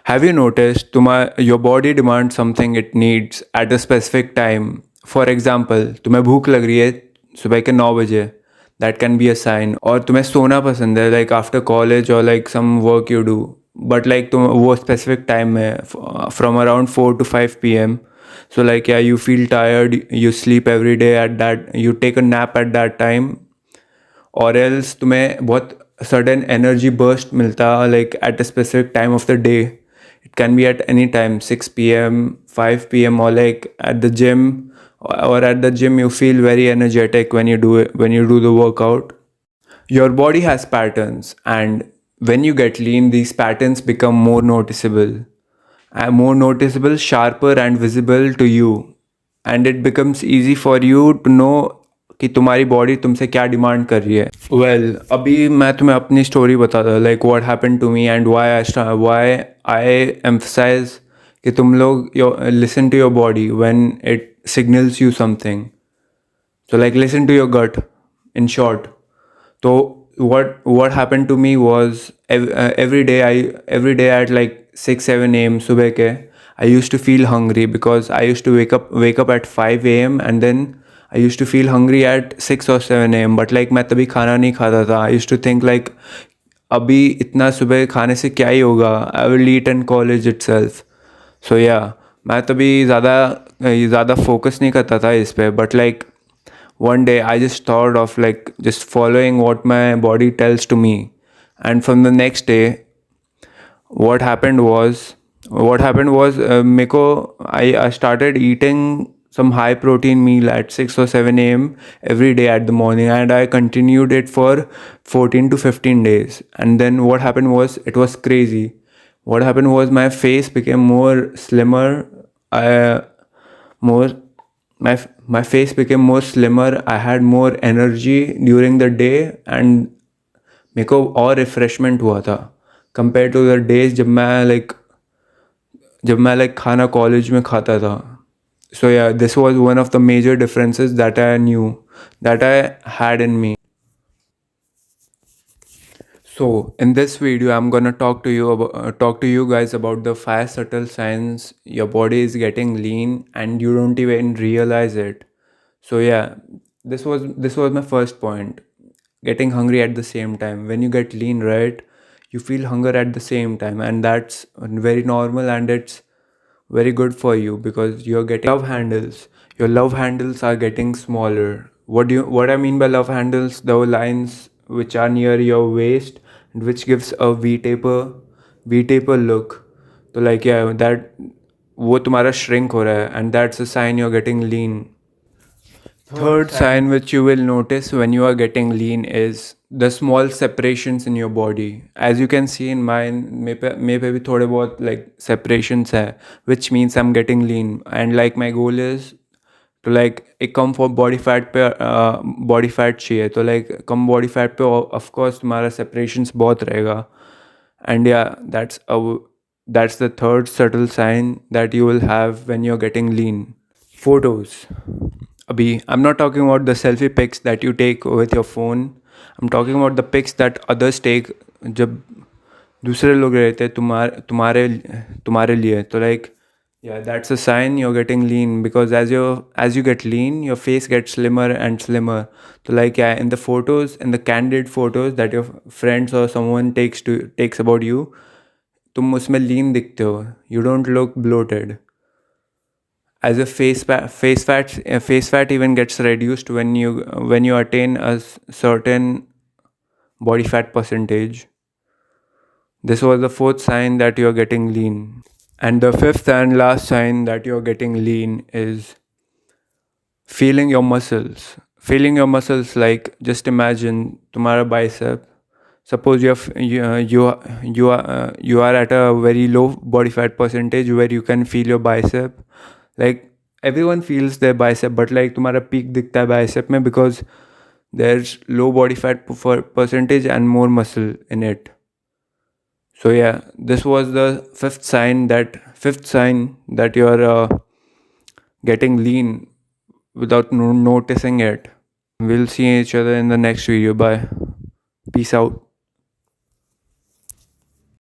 Have you noticed your body demands something it needs at a specific time? For example, तुम्हें भूख लग रही है सुबह के 9 बजे, that can be a sign. और तुम्हें सोना पसंद है like after college or like some work you do, but like तुम वो specific time में from around 4 to 5 p.m. So like yeah, you feel tired, you sleep every day at that, you take a nap at that time, or else तुम्हें बहुत sudden energy burst मिलता like at a specific time of the day. It can be at any time, 6 p.m., 5 p.m., or like at the gym, or at the gym you feel very energetic when you do it, when you do the workout. Your body has patterns, and when you get lean, these patterns become more noticeable, sharper, and visible to you. And it becomes easy for you to know कि तुम्हारी body तुमसे क्या demand कर रही है. अभी मैं तुम्हें अपनी स्टोरी बताता हूँ like what happened to me and why I emphasize कि तुम लोग listen to your body when it signals you something. So like listen to your gut, in short. So what happened to me was every day at like 6 7 a.m. सुबह के I used to feel hungry because I used to wake up at 5 a.m. and then I used to feel hungry at 6 or 7 a.m. But like मैं तभी खाना नहीं खाता था. I used to think like अभी इतना सुबह खाने से क्या ही होगा, I will eat in college itself. So yeah, मैं तभी ज़्यादा फोकस नहीं करता था इस पे. But like one day I just thought of like just following what my body tells to me. And from the next day, what happened was मेरे को I started eating some high protein meal at 6 or 7 a.m. every day at the morning, and I continued it for 14 to 15 days. And then what happened was, it was crazy. What happened was my face became more slimmer. I more my face became more slimmer. I had more energy during the day, and मेरे को और refreshment हुआ था compare to the days जब मैं like खाना college में खाता था. So yeah this was one of the major differences that I knew, that I had in me. So in this video, I'm gonna talk to you guys about the 5 subtle signs your body is getting lean and you don't even realize it. So yeah, this was my first point. Getting hungry at the same time. When you get lean, right, you feel hunger at the same time, and that's very normal, and it's very good for you because you're getting love handles. Your love handles are getting smaller. What I mean by love handles? The lines which are near your waist and which gives a V taper look. So like yeah, that वो तुम्हारा shrink हो रहा है, and that's a sign you're getting lean. Third sign which you will notice when you are getting lean is the small separations in your body. As you can see in mine, maybe भी थोड़े बहुत like separations है, which means I'm getting lean. And like my goal is to like एक कम for body fat पे body fat चाहिए. तो like कम body fat पे of course तुम्हारा separations बहुत रहेगा. And yeah, that's the third subtle sign that you will have when you're getting lean. Photos. Abhi, I'm not talking about the selfie pics that you take with your phone. I'm talking about the pics that others take जब दूसरे लोग रहते हैं तुम्हारे लिए. तो like yeah, that's a sign you're getting lean, because as you get lean, your face gets slimmer and slimmer. So like yeah, in the photos, in the candid photos that your friends or someone takes about you, तुम उसमें lean दिखते हो. You don't look bloated. As a face fat even gets reduced when you attain a certain body fat percentage. This was the fourth sign that you're getting lean. And the fifth and last sign that you're getting lean is feeling your muscles. Like just imagine तुम्हारा bicep. Suppose you are at a very low body fat percentage where you can feel your bicep. Like everyone feels their bicep, but like तुम्हारा peak दिखता है bicep में because there's low body fat percentage and more muscle in it. So yeah, this was the fifth sign that you're getting lean without noticing it. We'll see each other in the next video. Bye. Peace out.